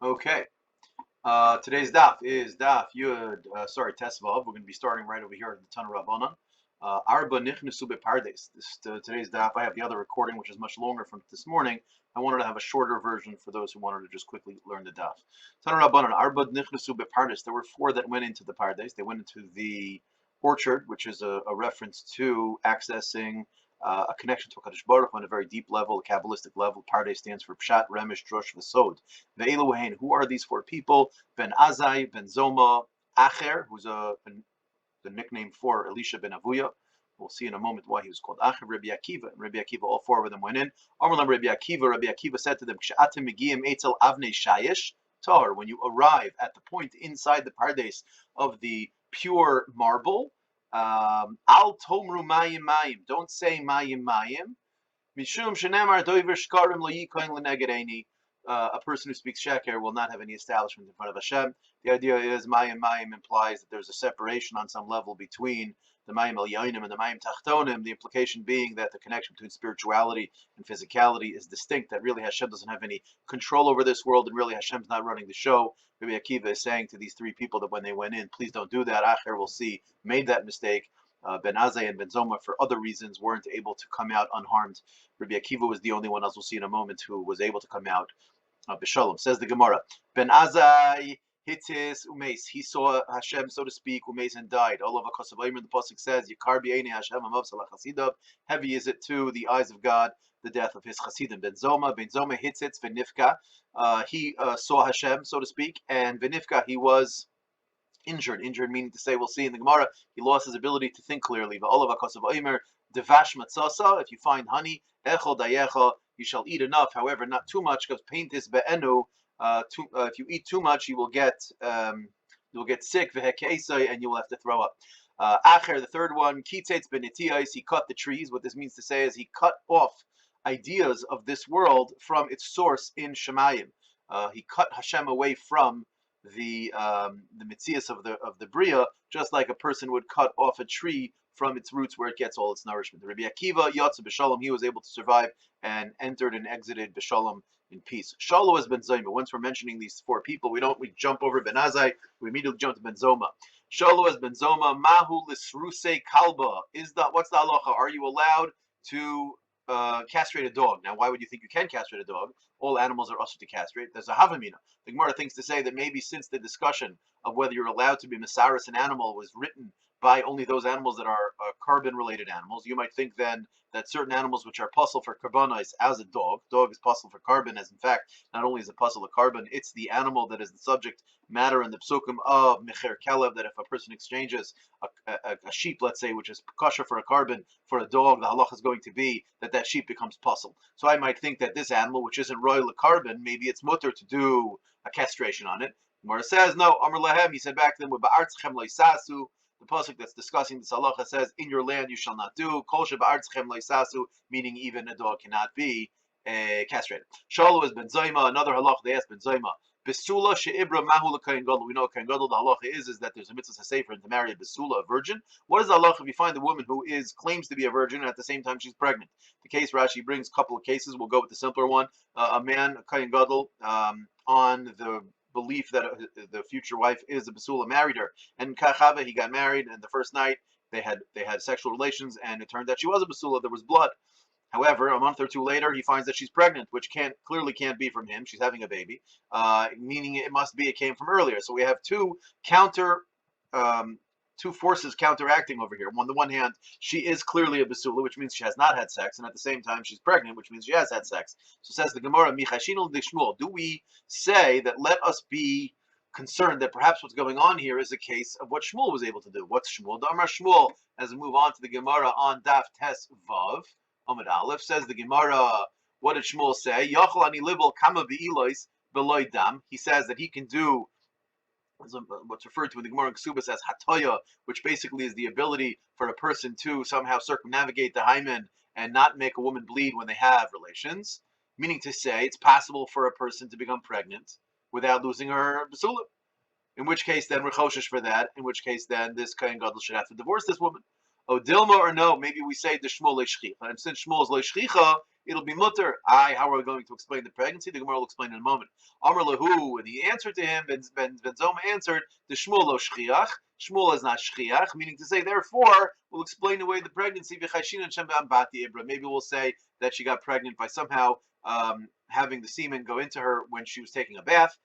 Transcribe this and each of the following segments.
Okay. Today's daf is daf Tesvav. We're going to be starting right over here at the Tan Rabbanan. Arba nichnesu bepardes. Today's daf. I have the other recording, which is much longer from this morning. I wanted to have a shorter version for those who wanted to just quickly learn the daf. Tan Rabbanan. Arba nichnesu bepardes. There were four that went into the pardes. They went into the orchard, which is a reference to accessing a connection to HaKadosh Baruch Hu on a very deep level, a Kabbalistic level. Pardes stands for Pshat, Remesh, Drush, V'Sod. Ve'eluhain, who are these four people? Ben Azai, Ben Zoma, Acher, who's the nickname for Elisha ben Avuya. We'll see in a moment why he was called Acher. Rabbi Akiva, and Rabbi Akiva, all four of them went in. Amar Rabbi Akiva said to them, K'she'atem megiyim etzel avnei shayesh tahor, when you arrive at the point inside the pardes of the pure marble, al tomru mayim mayim, don't say mayim mayim, mishum shenemar doiver shkarim lo yikoin leneged eini, a person who speaks sheker will not have any establishment in front of Hashem. The idea is mayim mayim implies that there's a separation on some level between the mayim elyonim and the mayim tachtonim. The implication being that the connection between spirituality and physicality is distinct. That really Hashem doesn't have any control over this world, and really Hashem's not running the show. Rabbi Akiva is saying to these three people that when they went in, please don't do that. Acher, we'll see, made that mistake. Ben Azai and Ben Zoma, for other reasons, weren't able to come out unharmed. Rabbi Akiva was the only one, as we'll see in a moment, who was able to come out b'shalom. Says the Gemara, Ben Azai hitis umeis. He saw Hashem, so to speak, umeis, and died. All of the pasuk says, Yikar b'einei Hashem amav salah chasidav. Heavy is it to the eyes of God, the death of his chasidim. Ben Zoma hitzitz v'nifka. He saw Hashem, so to speak, and v'nifka, he was injured. Injured meaning to say, we'll see in the Gemara, he lost his ability to think clearly. If you find honey, you shall eat enough, however, not too much, because paint is be'enu. If you eat too much, you will get sick, and you will have to throw up. Acher, the third one, kitzetz benitiyos, he cut the trees. What this means to say is he cut off ideas of this world from its source in Shemayim. He cut Hashem away from the mitzias of the bria, just like a person would cut off a tree from its roots where it gets all its nourishment. The Rabbi Akiva yatsa b'shalom, he was able to survive and entered and exited b'shalom in peace. Shalom has Ben Zoma. Once we're mentioning these four people, we jump over Ben Azai, we immediately jump to Ben Zoma. Shalom has Ben Zoma. Mahu lisruse kalba. What's the halacha? Are you allowed to castrate a dog? Now, why would you think you can castrate a dog? All animals are also to castrate. There's a havamina. The Gemara thinks to say that maybe since the discussion of whether you're allowed to be mesaris an animal was written by only those animals that are carbon-related animals, you might think then that certain animals which are puzzle for carbonis, as a dog is puzzle for carbon, as in fact, not only is it puzzle of carbon, it's the animal that is the subject matter in the psukim of Mecher Kelev, that if a person exchanges a sheep, let's say, which is kosher for a carbon, for a dog, the halach is going to be that sheep becomes puzzle. So I might think that this animal, which isn't royal carbon, maybe it's mutter to do a castration on it. Gemara says, no, Amr Lahem, he said back to them, the pasuk that's discussing this halacha says, in your land you shall not do, kol sheba'artzchem leisasu, meaning even a dog cannot be castrated. Shalu is Ben Zoma, another halacha they asked Ben Zoma, Besula she'ibra mahu l'kayin gadol. We know kayin gadol, the halacha is that there's a mitzvah sefer to marry a besula, a virgin. What is the halacha if you find a woman who claims to be a virgin and at the same time she's pregnant? The case Rashi brings a couple of cases. We'll go with the simpler one. A man, a kayin gadol, on the belief that the future wife is a besula, married her, and Kachava, he got married, and the first night they had sexual relations, and it turned out she was a besula. There was blood. However, a month or two later, he finds that she's pregnant, which clearly can't be from him. She's having a baby, meaning it came from earlier. So we have two forces counteracting over here. On the one hand, she is clearly a besula, which means she has not had sex, and at the same time, she's pregnant, which means she has had sex. So says the Gemara, Michashinu d'Shmuel. Do we say that let us be concerned that perhaps what's going on here is a case of what Shmuel was able to do? What's Shmuel? Damar Shmuel, as we move on to the Gemara on Daf Tes Vav, Amud Aleph, says the Gemara, what did Shmuel say? Yachal ani libel kama v'ilois beloy dam. He says that he can do what's referred to in the Gemara in Ksubas as hatoya, which basically is the ability for a person to somehow circumnavigate the hymen and not make a woman bleed when they have relations. Meaning to say, it's possible for a person to become pregnant without losing her basula. In which case, then we're choshesh for that. In which case, then this kain gadol should have to divorce this woman. Oh, Dilma or no, maybe we say the Shmuel leishchicha. And since Shmuel is leishchicha, it'll be mutter. How are we going to explain the pregnancy? The Gemara will explain in a moment. Amar lahu, and he answered to him, Ben Zoma answered, the Shmuel lo shchiach. Shmuel is not shchiach, meaning to say, therefore, we'll explain away the pregnancy. Maybe we'll say that she got pregnant by somehow having the semen go into her when she was taking a bath.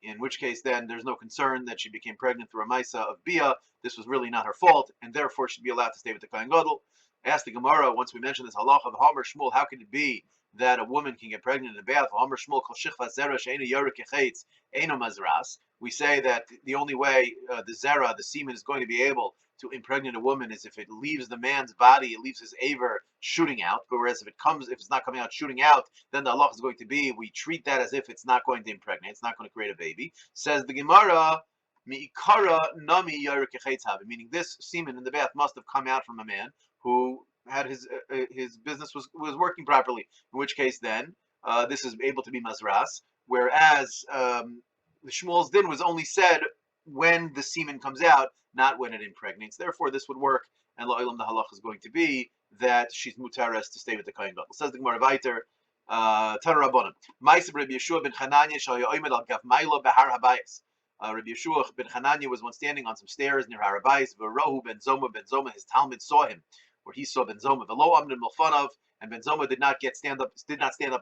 In which case, then there's no concern that she became pregnant through a maisa of bia. This was really not her fault, and therefore she'd be allowed to stay with the Kohen Gadol. Asked the Gemara, once we mentioned this halacha of Homer Shmuel, how could it be that a woman can get pregnant in a bath? Homer Shmuel kol shichva zera she'enu yorek echetz eno mazras. We say that the only way the zera, the semen, is going to be able to impregnate a woman is if it leaves the man's body, it leaves his aver shooting out. Whereas if it's not coming out shooting out, then the halacha is going to be, we treat that as if it's not going to impregnate, it's not going to create a baby. Says the Gemara, mi'ikara nami yorek echetz have, meaning this semen in the bath must have come out from a man who had his business was working properly. In which case, then this is able to be mazras. Whereas the Shmuel's din was only said when the semen comes out, not when it impregnates. Therefore, this would work, and la'olam the halach is going to be that she's mutares to stay with the Kohen Gadol. Says the Gemara Weiler, Tana Rabbanan, Ma'aseh Rabbi Yeshua ben Chananya shal yo'omed al gav Milo behar habayis. Rabbi Yeshua ben Chananya was once standing on some stairs near Har Habayis. V'rohu ben Zoma, his Talmud saw him, or he saw Ben Zoma. V'lo amnun milfanav, and Ben Zoma did not stand up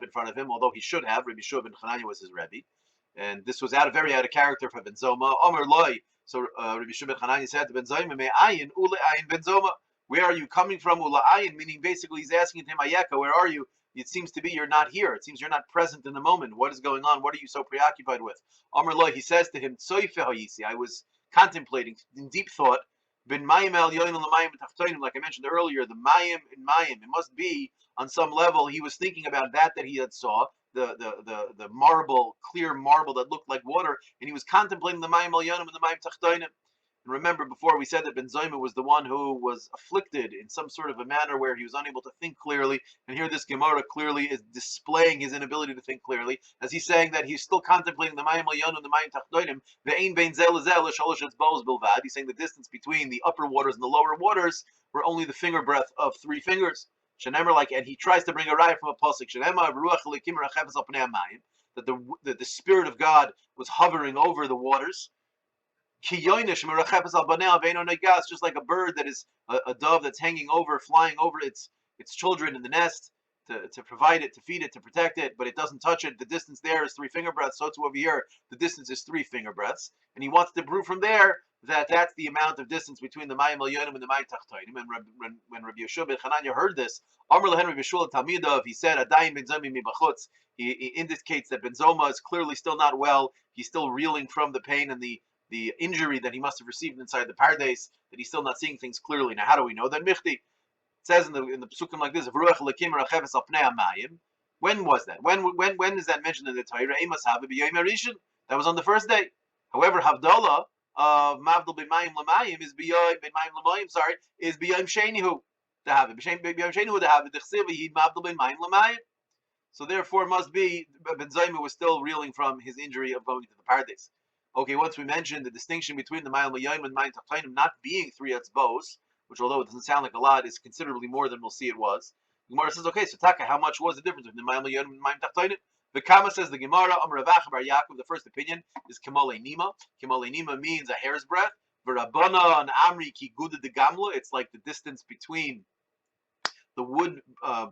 in front of him, although he should have. Rabbi Yeshua ben Chananya was his Rebbe, and this was very out of character for Ben Zoma. Omer loy. So Rabbi Yeshua ben Chananya said to Ben Zoma, "Me ayin ule ayin Ben Zoma. Where are you coming from? Ula ayin," meaning basically he's asking him, "Ayeka, where are you? It seems to be you're not here. It seems you're not present in the moment. What is going on? What are you so preoccupied with?" Omer loy. He says to him, I was contemplating in deep thought. Ben mayim el yoyin l'mayim tachtonim, like I mentioned earlier, the mayim in mayim. It must be on some level he was thinking about that he had saw, the marble, clear marble that looked like water, and he was contemplating the mayim el yonim and the mayim tachtonim. And remember, before we said that Ben Zoma was the one who was afflicted in some sort of a manner where he was unable to think clearly. And here this Gemara clearly is displaying his inability to think clearly, as he's saying that he's still contemplating the Mayim Elyonim and the Mayim Tachtonim. Ve'ein bein zel lezel shalosh etzbos bilvad. He's saying the distance between the upper waters and the lower waters were only the finger breadth of 3 fingers. Shenemar, and he tries to bring a raya from a pasuk. Shenemar ruach elikim rachefes al pnei hamayim, that the Spirit of God was hovering over the waters. Just like a bird that is a dove that's hanging over, flying over its children in the nest to provide it, to feed it, to protect it, but it doesn't touch it. The distance there is 3 finger breadths. So too over here, the distance is 3 finger breadths, and he wants to prove from there that that's the amount of distance between the Mayim Elyonim and the Mayim Tachtonim. And when Rabbi Yeshua ben Chananya heard this, Amar lehen Rabbi Yeshua Talmidav, he said, "Adayin ben Zoma mibachutz." He indicates that Ben Zoma is clearly still not well. He's still reeling from the pain and the injury that he must have received inside the Pardes, that he's still not seeing things clearly. Now, how do we know that? Michti, it says in the Pesukim like this: when was that? When is that mentioned in the Torah? That was on the first day. However, Havdalah of Mavdal b'mayim l'mayim is b'yom shenihu to have it. B'yom shenihu to have it. D'chsiv Mavdal b'mayim l'mayim. So therefore, it must be Ben Zoma was still reeling from his injury of going to the Pardes. Okay, once we mentioned the distinction between the Mayim Elyonim and Mayim Tachtonim not being 3 etzbos, which although it doesn't sound like a lot, is considerably more than we'll see it was. The Gemara says, okay, so Taka, how much was the difference between the Mayim Elyonim and Mayim Tachtonim? The Kama says the Gemara, Amar Rav Acha bar Yaakov, the first opinion is Kimolei Nima. Kimolei Nima means a hair's breadth. V'Rabbana and Amri ki guda de gamla. It's like the distance between the wood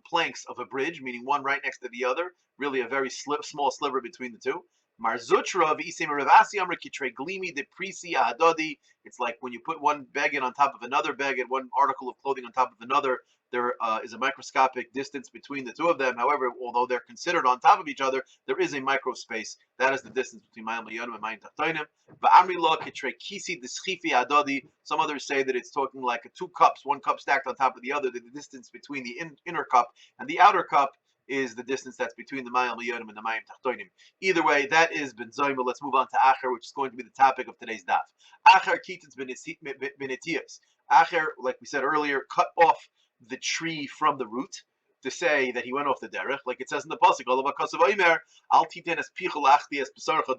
planks of a bridge, meaning one right next to the other. Really a very small sliver between the two. Marzutra v'isem Ravasi Amr kitrei glimi de prisi ahadodi. It's like when you put one beged on top of another beged, one article of clothing on top of another. There is a microscopic distance between the two of them. However, although they're considered on top of each other, there is a micro space. That is the distance between Mayim Elyonim and Mayim Tachtonim. V'amri lo kitrei kisi d'schifi adodi. Some others say that it's talking like 2 cups, 1 cup stacked on top of the other. The distance between the inner cup and the outer cup is the distance that's between the Mayim Elyonim and the Mayim Tachtonim. Either way, that is Ben Zoma. Let's move on to Acher, which is going to be the topic of today's daf. Acher kititz benetiyos. Acher, like we said earlier, cut off the tree from the root to say that he went off the derech, like it says in the pasuk.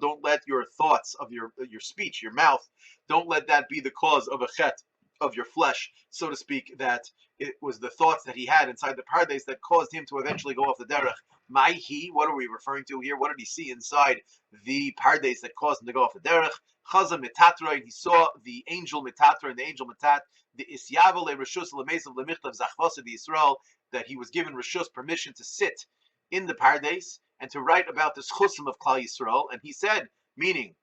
Don't let your thoughts of your speech, your mouth, don't let that be the cause of a chet of your flesh, so to speak, that it was the thoughts that he had inside the Pardes that caused him to eventually go off the derech. Maihi, what are we referring to here? What did he see inside the Pardes that caused him to go off the derech? Chaza Metatroin, he saw the angel Metatroin, the angel Metat, the Isyavale Rishus Lemesav Lemichtav Zachvasa the Israel, that he was given Rishus permission to sit in the Pardes and to write about the Schusim of Klal Yisrael. And he said, meaning,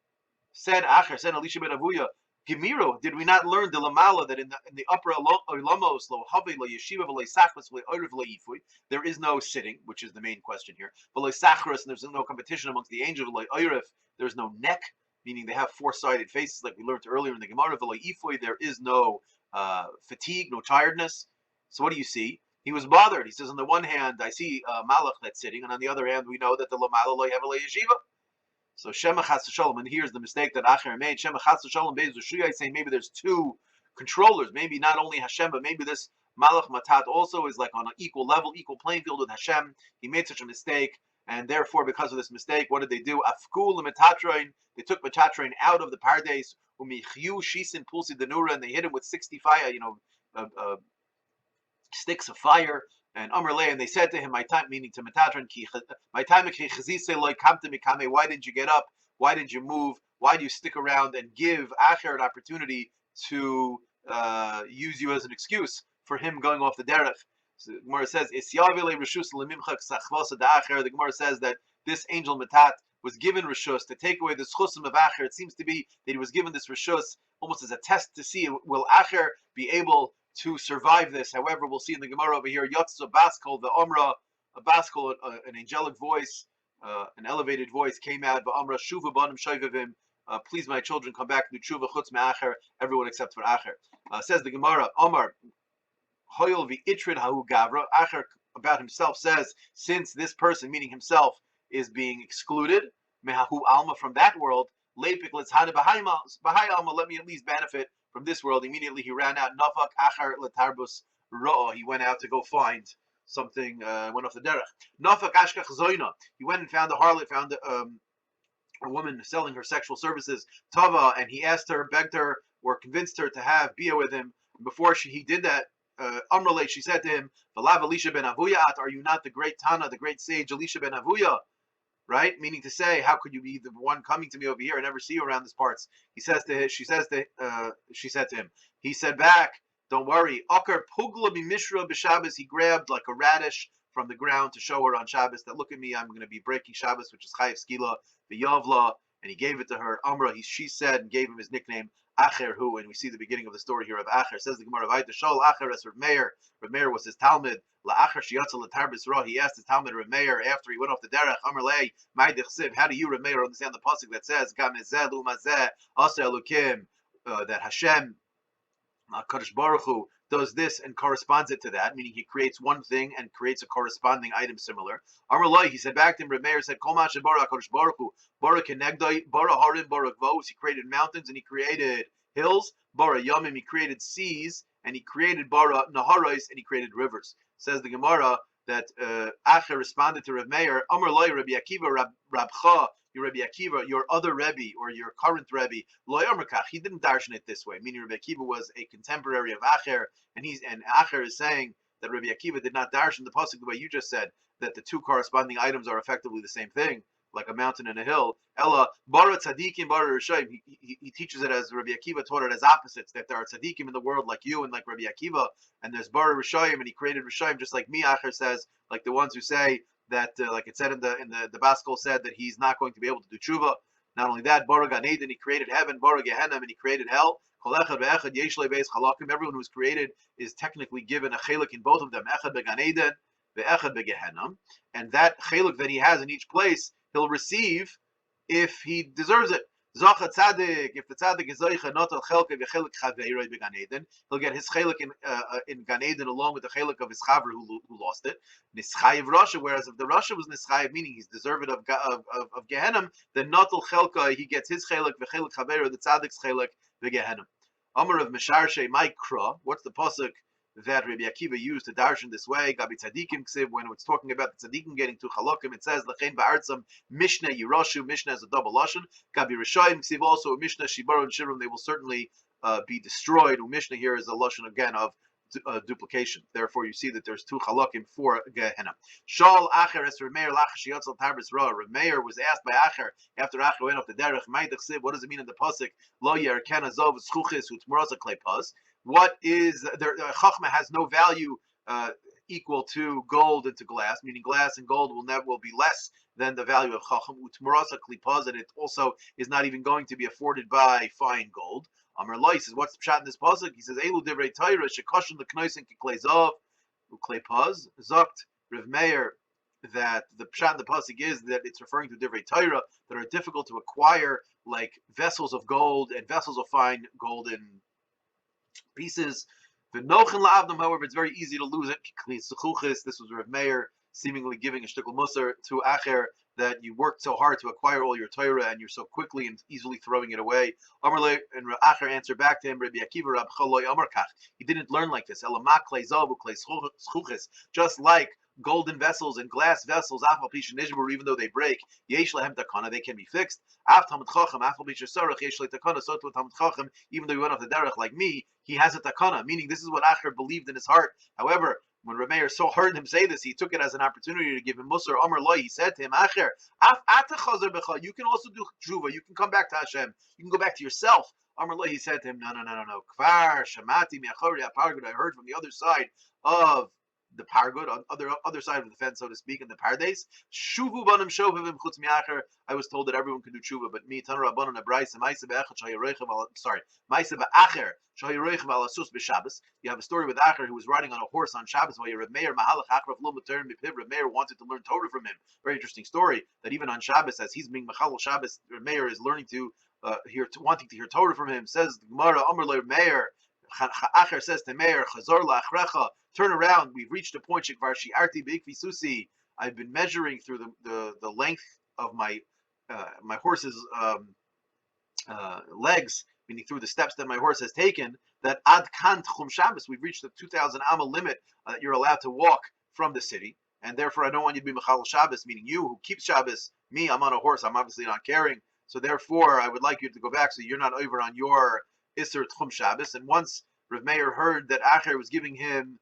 said Elisha ben Avuya, Gemiro, did we not learn the Lamala that in the upper Olamos, lo Have, lo Yeshiva, lo Sachras, lo Orev, lo Yifui, there is no sitting, which is the main question here. But lo Sachras, and there's no competition amongst the angels, lo Orev, there's no neck, meaning they have four-sided faces, like we learned earlier in the Gemara. Lo Yifui, there is no fatigue, no tiredness. So what do you see? He was bothered. He says, on the one hand, I see Malach that's sitting, and on the other hand, we know that the Lamala lo Have, lo Yeshiva. So Shema Chas Shalom, and here's the mistake that Acher made. Shema Chas Shalom Beis Shuyai, saying maybe there's two controllers. Maybe not only Hashem, but maybe this Malach Matat also is like on an equal level, equal playing field with Hashem. He made such a mistake, and therefore, because of this mistake, what did they do? Afkul Metatrain. They took Metatrain out of the Pardes. Umichyu Shisin Pulsi Denura, and they hit him with 60 fire, sticks of fire. And Amrle, and they said to him, my time, meaning to Metatron, my time, why didn't you get up? Why did you move? Why do you stick around and give Acher an opportunity to use you as an excuse for him going off the derech? So the Gemara says, the Gemara says that this angel Metat was given Rishus to take away the Schusim of Acher. It seems to be that he was given this Rishus almost as a test to see, will Acher be able to survive this? However, we'll see in the Gemara over here, Yotza Baskol, the Omra, a Baskol, an angelic voice, an elevated voice came out, Omra, Shuva Banim Shaivavim, please my children come back, Nutshuva Chutz Me'acher, everyone except for Acher. Says the Gemara, Omar, Hoyel V'itrid Hahu Gavra, Acher about himself says, since this person, meaning himself, is being excluded, Mehahu Alma, from that world, Lepik Litzhana Bahai Alma, let me at least benefit from this world. Immediately he ran out. Nafak Achar Latarbus Ro'o. He went out to go find something, went off the derech. Nafak Ashkach Zoina. He went and found a harlot, found a woman selling her sexual services. Tava, and he asked her, begged her, or convinced her to have bia with him. Before he did that, Amrale, she said to him, Valav Elisha ben Avuya, are you not the great Tana, the great sage Elisha ben Avuya? Right? Meaning to say, how could you be the one coming to me over here and never see you around these parts? He says to him, she said to him, he said back, don't worry. Akar Pugla Mishra b'Shabbos, he grabbed like a radish from the ground to show her on Shabbos that look at me, I'm going to be breaking Shabbos, which is Chayev Skila, the Yavla, and he gave it to her. Amra, she said, and gave him his nickname, Acher Hu, and we see the beginning of the story here of Acher. Says the Gemara, Vaita Shol Acher as Rav Meir. Rav Meir was his Talmud. La Acher Shiatza Latarbis Ra. He asked his Talmud Rav Meir after he went off the derech. Amar Lei Mai Dechsiv. How do you, Rav Meir, understand the pasuk that says Gamezeh Lumazeh Asa Elukim, that Hashem, Kadosh Baruch Hu, does this and corresponds it to that, meaning he creates one thing and creates a corresponding item similar. Amar Loi, he said back to him, Rav Meir said, Kol Mashe Bara Kadosh Baruch Hu, Bara Kenegdai, Bara Harim, Bara Gvos. He created mountains and he created hills. Bara Yamim, he created seas, and he created Bara Naharais, and he created rivers. Says the Gemara that Acher responded to Rav Meir, Amar Loi, Rabbi Akiva, Rabcha, your Rabbi Akiva, your other Rebbe, or your current Rebbe, Loi Amarkach, he didn't darshan it this way, meaning Rabbi Akiva was a contemporary of Acher, and Acher is saying that Rabbi Akiva did not darshan the pasuk the way you just said, that the two corresponding items are effectively the same thing, like a mountain and a hill. Ella bara tzadikim bara rishayim. He teaches it as Rabbi Akiva taught it as opposites. That there are tzadikim in the world like you and like Rabbi Akiva, and there's bara rishayim, and he created rishayim just like me. Acher says, like the ones who say that, like it said in the Baskol said that he's not going to be able to do tshuva. Not only that, bara gan eden, he created heaven, bara gehenna, and he created hell. Kol echad ve'echad yesh le beis chalakim. Everyone who's created is technically given a chelik in both of them. Echad began eden, ve'echad begehenna, and that chelik that he has in each place, he'll receive if he deserves it. Zacha tzaddik, if the tzaddik is zoicha not al chelke v'chelik chaveiroi began eden, he'll get his chelik in Gan Eden along with the chelik of his chaver who lost it. Nischayev Rasha, whereas if the Rasha was nischayev, meaning he's deserved of Gehenna, then not al chelka, he gets his chelik v'chelik chaveiroi, the tzaddik's chelik v'Gehenna. Amar of Mesharshe Maikra, what's the pasuk that Rabbi Akiva used to darshan this way? Gabi tzadikim ksiv, when it's talking about the tzadikim getting to chalokim, it says lechein ba'artzam Mishnah Yirashu. Mishnah is a double lashon. Gabi rishayim ksiv, also Mishnah Shibaron Shirum, they will certainly be destroyed. Mishnah here is a lashon again of duplication. Therefore, you see that there's two halakim for Gehenna. Shal Acher es Remeir lach shiyotzel tarbis ra. Remeir was asked by Acher after Acher went off the derech. What does it mean in the pasuk? Lo yerken azov zchuchis utmroza kleipas. What is there? Chachma has no value equal to gold and to glass, meaning glass and gold will be less than the value of chacham. Utmroza kleipas, and it also is not even going to be afforded by fine gold. Amar Loi says, what's the pshat in this pasuk? He says, Elu divrei Torah shekoshen leknoisen kiklei zav uklei paz. Zokt Rav Meir that the pshat in the pasuk is that it's referring to divrei Torah that are difficult to acquire, like vessels of gold and vessels of fine golden pieces. The nochen la'avdom, however, it's very easy to lose it. This was Rav Meir seemingly giving a shtickle musar to Acher that you worked so hard to acquire all your Torah and you're so quickly and easily throwing it away. Amarle, and Acher answered back to him, Rabbi Akiva Rab Chaloi Amarkach. He didn't learn like this. Elamak klei zavu klei schuches. Just like golden vessels and glass vessels, afal pishin nishbur, even though they break, yesh lehem takana, they can be fixed. Af talmud chacham, afal pishin sarach, yesh le takana, so to talmud chacham, even though he went off the derech like me, he has a takana, meaning this is what Acher believed in his heart. However, when Rameir heard him say this, he took it as an opportunity to give him musar. Amar Loi, he said to him, Acher, you can also do tshuva. You can come back to Hashem. You can go back to yourself. Amar Loi, he said to him, no. Kvar shamati miachori apargud. I heard from the other side of the pargud, on other side of the fence, so to speak, in the pardes. Shuvu banim shovavim chutz miacher. I was told that everyone can do tshuva, but me tanur rabbanon abraisa ma'aseh be'echad shayireichav al. Sorry, ma'aseh be'acher shayireichav al asus b'Shabbos. You have a story with Acher who was riding on a horse on Shabbos. While Rav Meir mahalach Acher of lo muter mipiv. Rav Meir wanted to learn Torah from him. Very interesting story that even on Shabbos, as he's being machal Shabbos, Rav Meir is learning to wanting to hear Torah from him. Says the Gemara, Amar le Meir. Acher says to Meir, Chazor la'achrecha, turn around. We've reached a point. Shekvar shi'arti beikvi susi. I've been measuring through the length of my horse's legs, meaning through the steps that my horse has taken. That ad kan tchum Shabbos, we've reached the 2,000 amma limit that you're allowed to walk from the city, and therefore I don't want you to be mechal Shabbos, meaning you who keeps Shabbos. Me, I'm on a horse. I'm obviously not carrying, so therefore I would like you to go back so you're not over on your Isser Tchum Shabbos. And once Rav Meir heard that Acher was giving him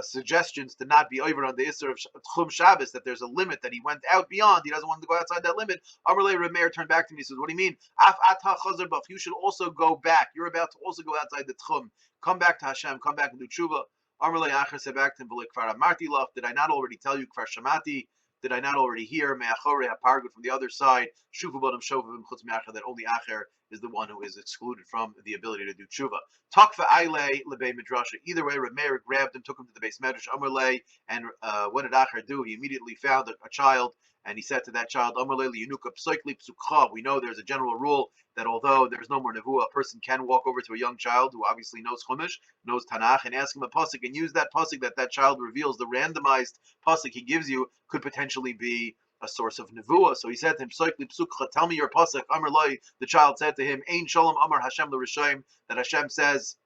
suggestions to not be over on the Isser of Tchum Shabbos, that there's a limit that he went out beyond, he doesn't want to go outside that limit. Amarle Rav Meir turned back to me and says, what do you mean? Af atah chazer bach, you should also go back. You're about to also go outside the Tchum. Come back to Hashem, come back and do tshuva. Amarle Acher said back to him, Kfar Amarti lach, did I not already tell you, Kfar Shamati? Did I not already hear Me'achore HaPargut from the other side? Shuvu Banim Shovavim Chutz Me'acher, that only Acher is the one who is excluded from the ability to do tshuva. Takfa Aile Lebei Midrasha. Either way, Rav Meir grabbed him, took him to the base medrash Amarle, and what did Acher do? He immediately found a child, and he said to that child, Amarle Liyanuka Psoikli Psukha. We know there's a general rule that although there's no more nevuah, a person can walk over to a young child who obviously knows Chumash, knows Tanakh, and ask him a pasuk, and use that pasuk that child reveals. The randomized pasuk he gives you could potentially be a source of nevuah. So he said to him, tell me your pasuk. Amar Loi, the child said to him, Ein Shalom Amar Hashem l'Rishayim, that Hashem says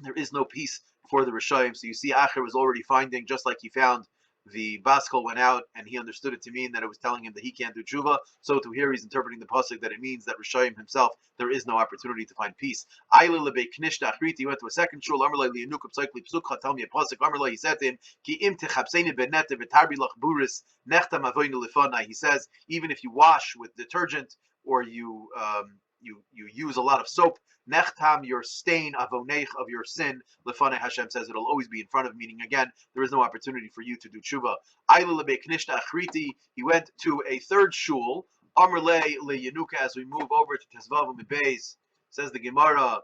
there is no peace for the Rishayim. So you see, Acher was already finding, just like he found the Baskel went out and he understood it to mean that it was telling him that he can't do tshuva. So to here he's interpreting the pasuk that it means that Rishayim himself, there is no opportunity to find peace. He went to a second shul. Tell me a pasuk. He said to him, he says, even if you wash with detergent or you use a lot of soap, nechtam, your stain, avonech, of your sin, lefanei, Hashem says it'll always be in front of, meaning again, there is no opportunity for you to do tshuva. He went to a third shul, Amrle le Yenuka, as we move over to Tezvav Beis, says the Gemara,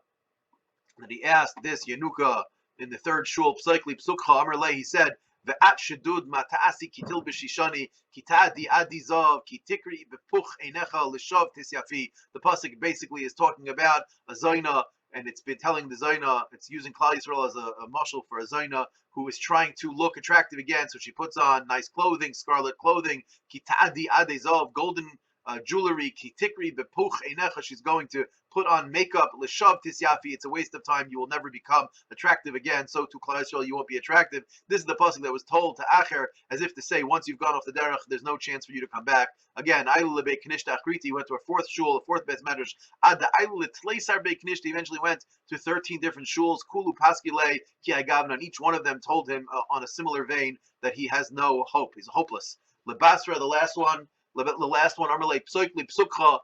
that he asked this Yenuka in the third shul, Psaikli Psukha, Amrle, he said, Ve'at shedud mata'asi kitil b'shishani kitadi adizav kitikri bepuch einecha l'shav tisyafi. The pasuk basically is talking about a zayna, and it's been telling the zayna, it's using Klal Yisrael as a mashal for a zayna who is trying to look attractive again. So she puts on nice clothing, scarlet clothing, kitadi adizav, golden jewelry, kitikri bepuch einecha. She's going to put on makeup. L'shav tisyafi. It's a waste of time. You will never become attractive again. So to Klal Yisrael, you won't be attractive. This is the pasuk that was told to Acher, as if to say, once you've gone off the derech, there's no chance for you to come back. Again, Eilu lebei knishta achriti went to a fourth shul, a fourth best medrash. Ad Eilu letleisar bei knishta eventually went to 13 different shuls. Kulu paskile ki agavna. And each one of them told him on a similar vein that he has no hope. He's hopeless. Lebasra, the last one. The last one, Amarle Psukli Psukha,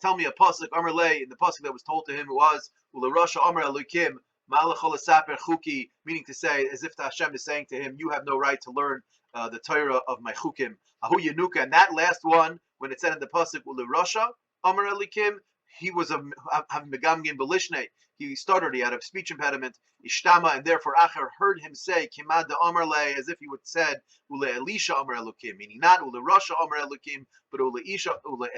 tell me a pasuk, Amarle, in the pasuk that was told to him was Ula Rasha Amar Elukim, Malachol Saper Chuki, meaning to say, as if Hashem is saying to him, you have no right to learn the Torah of my Chukim. Ahu Yanuka, and that last one, when it said in the pasuk Ula Rasha Amar Elukim, he was having Megamgim Belishne. He stuttered, he had a speech impediment, Ishtama, and therefore Acher heard him say, Kimad de Amarle, as if he would said, Ule Elisha Amar Elukim, meaning not Ule Rasha Amar Elukim, but Ule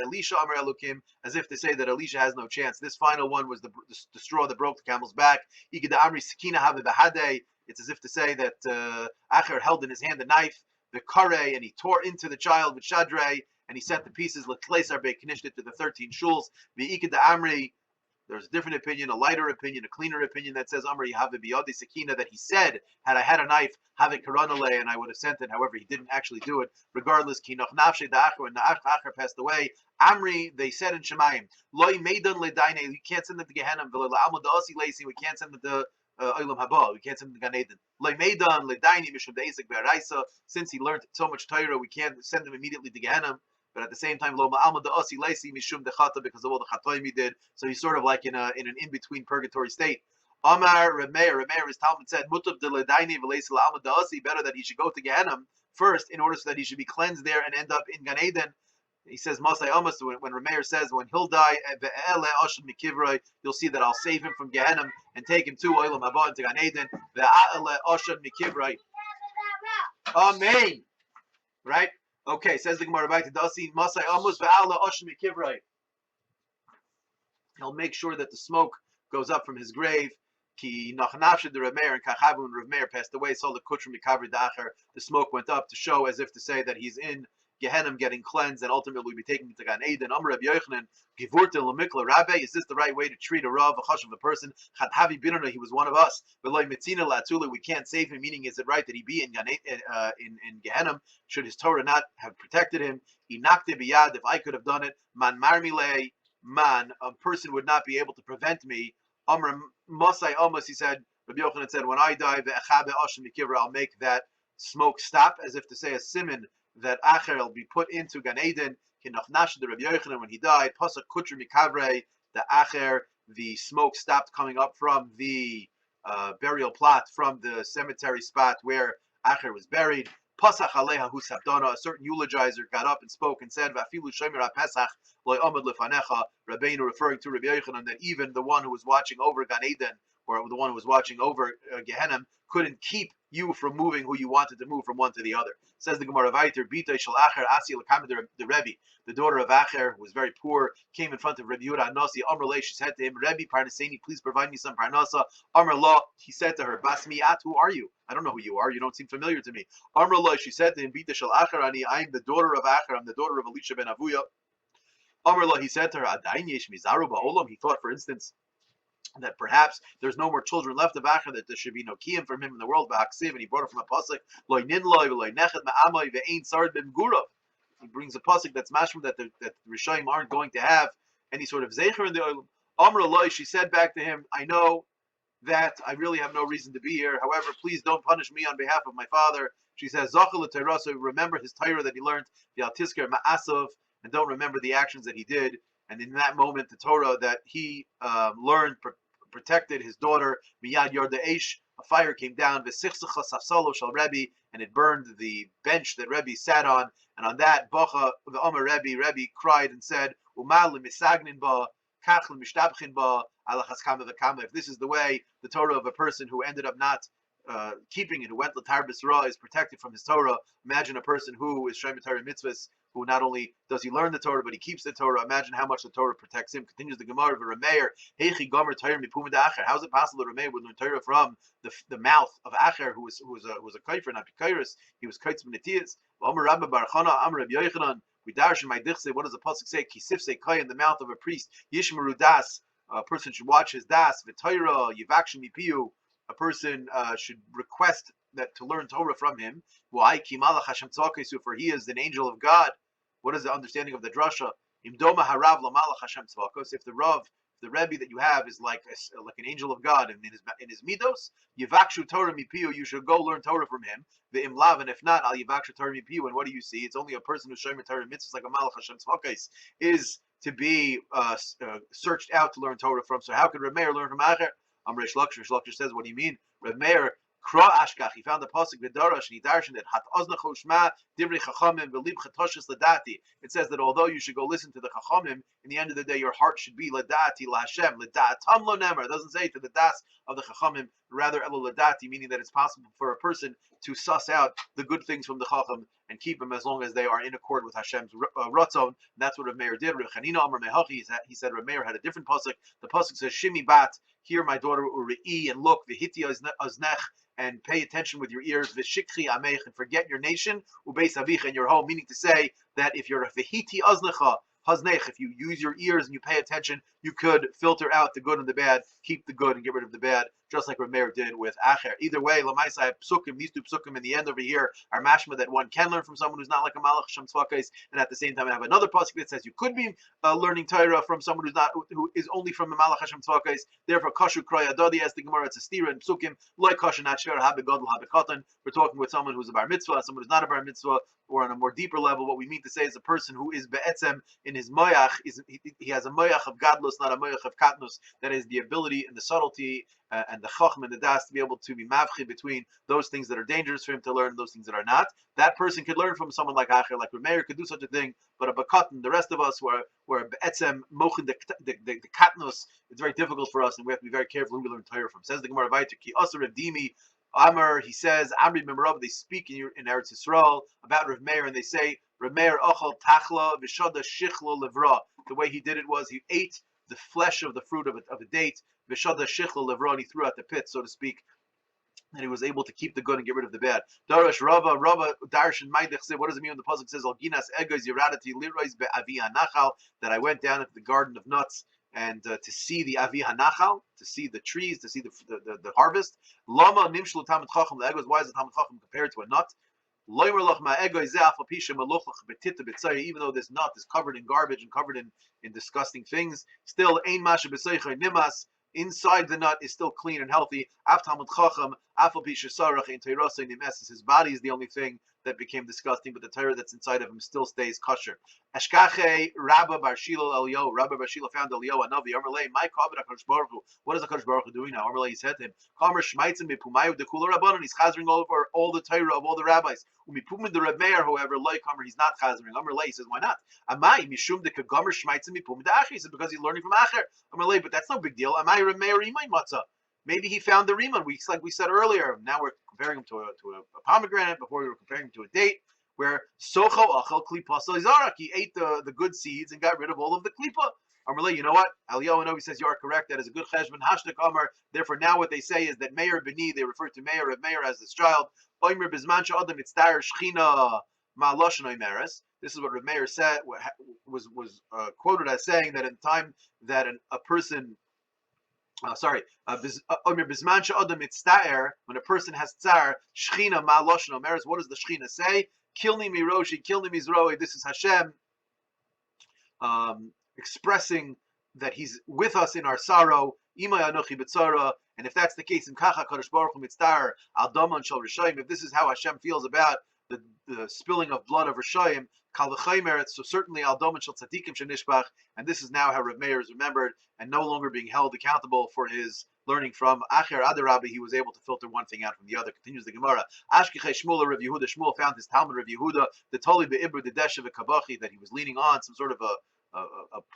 Elisha Amar Elukim, as if to say that Elisha has no chance. This final one was the straw that broke the camel's back. Igida Amri Sakina Have Bahade. It's as if to say that Acher held in his hand a knife, the kare, and he tore into the child with Shadre, and he sent the pieces, L'Tleisar Be'Knishtit, to the 13 shuls. V'Ikida Amri. There's a different opinion, a lighter opinion, a cleaner opinion that says Amri have biyadi sakina, that he said, had I had a knife, have it karanale, and I would have sent it. However, he didn't actually do it. Regardless, kinach nafshe da'acher, when the Acher passed away, Amri, they said in Shemayim, Loi meidan ledaine, we can't send them to Gehenna, v'lo la'amud da'asi leisi, we can't send them to Olam Haba, we can't send them to Gan Eden. Loi meidan ledaine mishum de'isik be'araisa, since he learned so much Torah, we can't send him immediately to Gehenna. But at the same time, lo ma'alma da'asi leisi mishum dechata, because of all the chatoim he did. So he's sort of like in an in-between purgatory state. Amar Remeir, his Talmud said, Mutav de ledaini v'leisi la'alma da'asi, better that he should go to Gehenna first, in order so that he should be cleansed there and end up in Gan Eden. He says, Masai Amos, when Remeir says, when he'll die, you'll see that I'll save him from Gehenna and take him to Olam Haba, into Gan Eden. Amen. Right? Okay, says the Gemara back to Dasi Masai Amos ve'ala Oshim Kivrei. He'll make sure that the smoke goes up from his grave. Ki nachnafshe de Remeir, and Kachabu, and Remeir passed away. So the kutrim mikavri dacher, the smoke went up to show, as if to say that he's in Gehenna getting cleansed, and ultimately be taken to Gan Eden. Amar Rabbi Yochanan, Givurta Lamikla Rabbe, is this the right way to treat a Rav, a Chash of a person? Chadhavi Binana, he was one of us. Veloy Mitzina Latula, we can't save him, meaning is it right that he be in Gehenna? Should his Torah not have protected him? Inakte biyad, if I could have done it, man marmile, man, a person would not be able to prevent me. Amar Masai Amos, he said, Rabbi Yochanan said, when I die, ve'achabe Ashim Mikivra, I'll make that smoke stop, as if to say a simon that Acher will be put into Gan Eden. Kinachnash the Rabbi Yochanan, when he died, Pasuk Kutri Mikavre, the Acher, the smoke stopped coming up from the burial plot, from the cemetery spot where Acher was buried. Pasach Aleha Hu Sabdana, a certain eulogizer got up and spoke and said, Vafilu Shomer HaPesach Lo Amad Lefanecha, Rabbeinu, referring to Rabbi Yochanan, that even the one who was watching over Gan Eden, or the one who was watching over Gehenna, couldn't keep you from moving who you wanted to move from one to the other. Says the Gemara Weiter, Bita Shel Acher Asi L'Kam, the Rebbe, the daughter of Acher, who was very poor, came in front of Rabbi Yehuda Nasi. Amr Le, she said to him, Rebbe Parnaseni, please provide me some parnasa. Amr La, he said to her, Basmiat, who are you? I don't know who you are. You don't seem familiar to me. Amr La, she said to him, Bita Shel Acher Ani, I am the daughter of Acher. I'm the daughter of Elisha ben Avuya. Amr La, he said to her, Adayin Yesh Mizaru Ba'olam. He thought, for instance, that perhaps there's no more children left of Acher, that there should be no kiyum from him in the world. And he brought it from a pasuk, Loy Ninloi Loy Nechet Ma'amai Ve'ein Sard Ben Gurav. He brings a pasuk that's mashma that the Rishayim aren't going to have any sort of zecher in the oil. Amr Loi, she said back to him, I know that I really have no reason to be here. However, please don't punish me on behalf of my father. She says, Zachal Torah, so remember his Torah that he learned, V'al Ma'asav, and don't remember the actions that he did. And in that moment, the Torah that he learned protected his daughter. Miyad Yorda Eish, a fire came down. V'sichsacha safsalo shel Rebbe, and it burned the bench that Rebbe sat on. And on that, Bacha v'Omer Rebbe cried and said, Umal l'misagnin ba, kach l'mishtabchin ba, alachas kama v'kama. If this is the way the Torah of a person who ended up not keeping it, who went l'tar b'sra, is protected from his Torah. Imagine a person who is shayim Torah mitzvahs, who not only does he learn the Torah, but he keeps the Torah. Imagine how much the Torah protects him. Continues the Gemara of Remeir. Heichi gomer Torah mipumid Acher. How is it possible that Remeir would learn Torah from the mouth of Acher, who was a kaifer, not kairis? He was kaitz benetias. Amar Rabba Bar Chana, Amar Rabbi Yochanan. We darshan my dichse. What does the pasuk say? Kisifse kai in the mouth of a priest. Yishmaru das. A person should watch his das. V'toira yivakshim mipiu. A person should request that to learn Torah from him. Why? Ki malach Hashem tzvakesu, for he is an angel of God. What is the understanding of the drasha? Imdoma harav lamalach Hashem tzvakos. If the Rav, the Rebbe that you have is like an angel of God, and in his midos, yivakshu Torah mipiu, you should go learn Torah from him. The imlav, and if not, al yivakshu Torah mipiu. And what do you see? It's only a person who's showing Torah mitzvahs like a malach Hashem tzvakos is to be searched out to learn Torah from. So how could Reb Meir learn from Acher? Rish Lakish says, what do you mean? Reb Meir Kra Ashkach, he found the pasuk v'darash, and he darshan that hat oznacho shma divrei chachamim v'lib chetoshes ladati. It says that although you should go listen to the chachamim, in the end of the day your heart should be ladati laHashem, lada'atam lo nemer. It doesn't say to the das of the chachamim, rather elo ladati, meaning that it's possible for a person to suss out the good things from the chacham and keep them as long as they are in accord with Hashem's ratzon. And that's what Reb Meir did. Reb Chanina Amar Mehachi, he said Reb Meir had a different pasuk. The pasuk says Shimi bat, hear my daughter Uri'i, and look v'hiti aznech, and pay attention with your ears, v'shikchi amech, and forget your nation, ubeis avich, and your home. Meaning to say that if you're a v'hiti aznecha haznech, if you use your ears and you pay attention, you could filter out the good and the bad, keep the good and get rid of the bad, just like Reb Meir did with Acher. Either way, Lamaisa have psukim, these two psukim in the end over here are mashma that one can learn from someone who's not like a malach Hashem tzvakos, and at the same time I have another pasuk that says you could be learning Torah from someone who is only from a malach Hashem tzvakos. Therefore, kashu kraya dodi, as the Gemara, it's a stira in psukim, loy kashu not shver habe gadol habe katan. We're talking with someone who's a bar mitzvah, someone who's not a bar mitzvah, or on a more deeper level. What we mean to say is a person who is be'etzem in his moyach, he has a moyach of gadlus, not a moyach of katnus. That is the ability and the subtlety and the chacham and the das to be able to be mavchi between those things that are dangerous for him to learn and those things that are not. That person could learn from someone like Acher, like Reb Meir could do such a thing, but a bakatan, the rest of us who are be'etzem mochin the katnus, it's very difficult for us, and we have to be very careful who we learn Torah from. Says the Gemara Weiler, ki asur Dimi Amar, he says, Amri Memarav, they speak in Eretz Yisrael about Reb Meir, and they say, Reb Meir achal tachla v'shada shichlo levra. The way he did it was he ate the flesh of the fruit of a date, v'shada shichlo levra, and he threw out the pit, so to speak, and he was able to keep the good and get rid of the bad. Darash Rava Darshan Maidich said, what does it mean when the pasuk says, Alginas egois yiradati lirois be'avi hanachal, that I went down into the garden of nuts and to see the avi hanachal, to see the trees, to see the harvest. Lama nimshlu tamid chacham le'egos. Why is the tamid chacham compared to a nut? Even though this nut is covered in garbage and covered in disgusting things, still ein masha b'seichai nimas. Inside the nut is still clean and healthy. His body is the only thing that became disgusting, but the Torah that's inside of him still stays kosher. Ashkache Rabba Bar Shilo Eliyahu. Rabba Bar Shilo found Eliyahu a Navi. Amarlei, my kavod HaKadosh Baruch Hu. What is HaKadosh Baruch Hu doing now? Amarlei, he said to him, Kamer Shmaitzim Bepumayu Dekula Rabbanon. He's chazering over all the Torah of all the rabbis. Umipumid the Reb Meir, however, Loi Kamer, he's not chazering. Amarlei, he says, why not? Amai Mishum de Kagomer Shmaitzim Bepumid Acher. He said, because he's learning from Acher. Amarlei, but that's no big deal. Amai Reb Meir Imai Matzah. Maybe he found the Riman, like we said earlier. Now we're comparing him to a pomegranate. Before we were comparing him to a date, where Socho Achel Klipa Zarak, he ate the good seeds and got rid of all of the Klipa. Amarle, you know what? Eliyahu Novi says you are correct. That is a good cheshbon. Hashtak Amar. Therefore, now what they say is that Meir Beni, they refer to Meir of Meir as this child. Oimer Bizman Sha'adam Mitzdayer Shchina Ma'aloshon Oimeres. This is what Reb Meir said, was quoted as saying that in time that a person when a person has tsar, shchina ma loshen omeres, what does the shchina say? Kilni miroshi, kilni mizroi. This is Hashem expressing that He's with us in our sorrow. Imay anochi b'tzara. And if that's the case, in kacha kadosh baruch hu mitzdar al daman shel rishayim. If this is how Hashem feels about the spilling of blood of rishayim, kal v'chaymer. So certainly al daman shel tzadikim shenishbach. And this is now how Reb Meir is remembered and no longer being held accountable for his learning from Acher Adarabi. He was able to filter one thing out from the other. Continues the Gemara. Ashkechei Shmuel Rav Yehuda. Shmuel found his Talmud Rav Yehuda, the Toli be'ibra the deshev kabachi, that he was leaning on some sort of a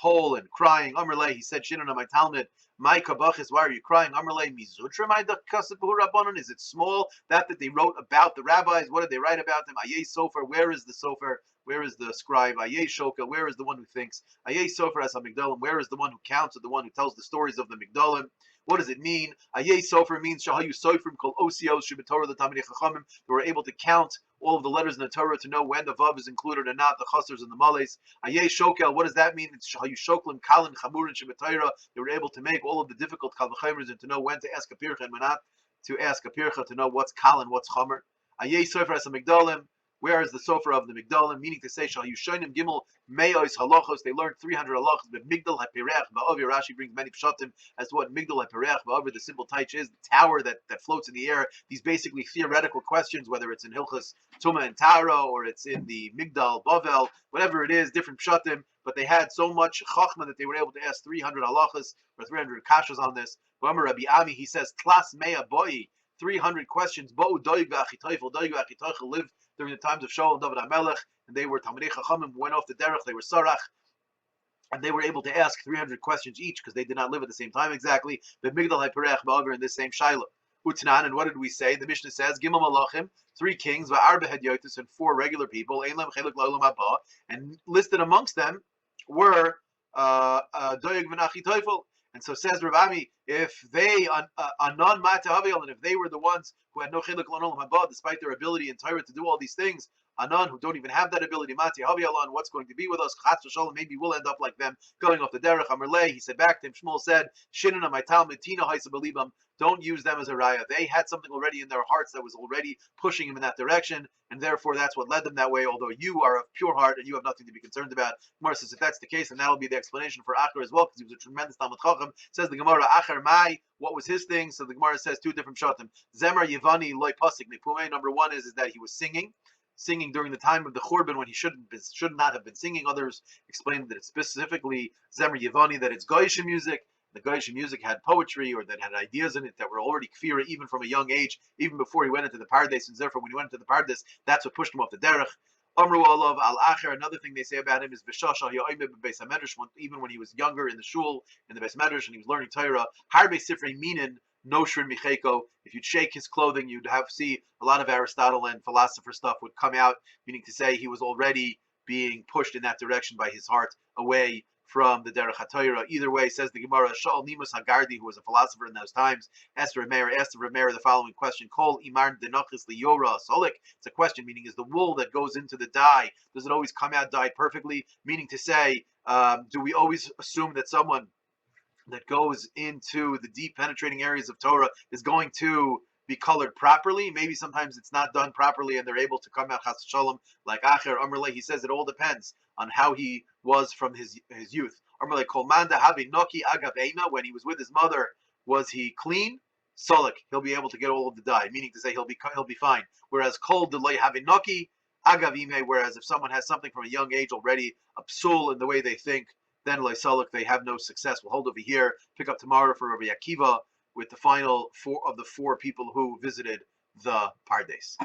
pole and crying. Amrlei, he said, Shinana my Talmud, my kabachis, why are you crying? Amrlei, mizutra my dakasapuhu rabbanon. Is it small that they wrote about the rabbis? What did they write about them? Ayei sofer. Where is the sofer? Where is the scribe? Ayei shoka. Where is the one who thinks? Ayei sofer as hamigdalim. Where is the one who counts, or the one who tells the stories of the migdalim? What does it mean? Ayeh Sofer means Shahayu Sofrim Kol Osios Shibtorah the Talmidei Chachamim. They were able to count all of the letters in the Torah to know when the Vav is included or not, the Chasers and the Males. Ayeh Shokel, what does that mean? It's Shahayu Shoklim Kalin Chamurin Shibtorah. They were able to make all of the difficult Kal V'chomers and to know when to ask a Pircha and when not to ask a Pircha, to know what's Kalin, what's Chomer. Ayeh Sofer as a Migdalim. Where is the sofer of the Migdalim? Meaning to say, Shal Yushonim Gimel Me'os Halachos. They learned 300 halachos. But Migdal HaPirech Ba'ovi. Rashi brings many pshatim as to what Migdal HaPirech Ba'ovi, the simple taich, is, the tower that floats in the air. These basically theoretical questions, whether it's in Hilchas Tuma and Tara or it's in the Migdal Bavel, whatever it is, different pshatim. But they had so much chachma that they were able to ask 300 halachos or 300 kashas on this. Rabbi Ami, he says, Tlas Mea Boi, 300 questions. Bo'u Doig V'Achitoifel. Doig V'Achitoifel lived during the times of Shaul and David HaMelech, and they were Talmidei Chachamim, went off the derech, they were Sarach, and they were able to ask 300 questions each because they did not live at the same time exactly. But Migdal HaPerech Ba'aver in this same Shiloh. Utnan, and what did we say? The Mishnah says, Gimel Malachim, 3 kings, Va'arba Hedyotis, and 4 regular people, Ein Lem Chelek La'olam Haba, and listed amongst them were Doeg V'Nachi Teufel. And so says Rav Ami, if they anon mata haviel, and if they were the ones who had no chiluk l'olam haba, despite their ability in Torah to do all these things, anon who don't even have that ability, mata haviel, what's going to be with us? Chatz v'shalom, maybe we'll end up like them, going off the derech. Amarlei, he said back to him. Shmuel said, Shinana my Talmud tina haisa belibam. Don't use them as a raya. They had something already in their hearts that was already pushing him in that direction, and therefore that's what led them that way. Although you are of pure heart and you have nothing to be concerned about. Gemara says if that's the case, then that'll be the explanation for Acher as well, because he was a tremendous Talmud Chacham. Says the Gemara, Acher Mai, what was his thing? So the Gemara says 2 different shatim. Zemer Yevani loy pasik nipume. Number 1 is that he was singing during the time of the Churban when he should not have been singing. Others explained that it's specifically Zemer Yevani, that it's Goyish music. The Goyish music had poetry or that had ideas in it that were already kfira even from a young age, even before he went into the Pardes, and therefore when he went into the Pardes, that's what pushed him off the derech. Amru alav al acher. Another thing they say about him is v'shashah yoyme b'beis hamedrash. Even when he was younger in the shul in the beis medrash and he was learning Torah, harbe sifrei minin noshrin micheko. If you'd shake his clothing, you'd see a lot of Aristotle and philosopher stuff would come out, meaning to say he was already being pushed in that direction by his heart away from the Derech HaTorah. Either way, says the Gemara, Shaul Nimus Hagardi, who was a philosopher in those times, asked Rameir the following question: Kol Imar Denachis Liyora Solik. It's a question meaning, is the wool that goes into the dye, does it always come out dyed perfectly? Meaning to say, do we always assume that someone that goes into the deep penetrating areas of Torah is going to be colored properly? Maybe sometimes it's not done properly and they're able to come out chas shalom like Acher Amrle. He says it all depends on how he was from his youth. Amrle Kol Manda Havi Noki Agav Eina, when he was with his mother, was he clean? Solik, he'll be able to get all of the dye, meaning to say he'll be fine. Whereas Kol Delay Havi Noki Agav Ime, whereas if someone has something from a young age already a psul in the way they think, then Lay Solik, they have no success. We'll hold over here, pick up tomorrow for Rabbi Akiva with the final 4 of the 4 people who visited the Pardes.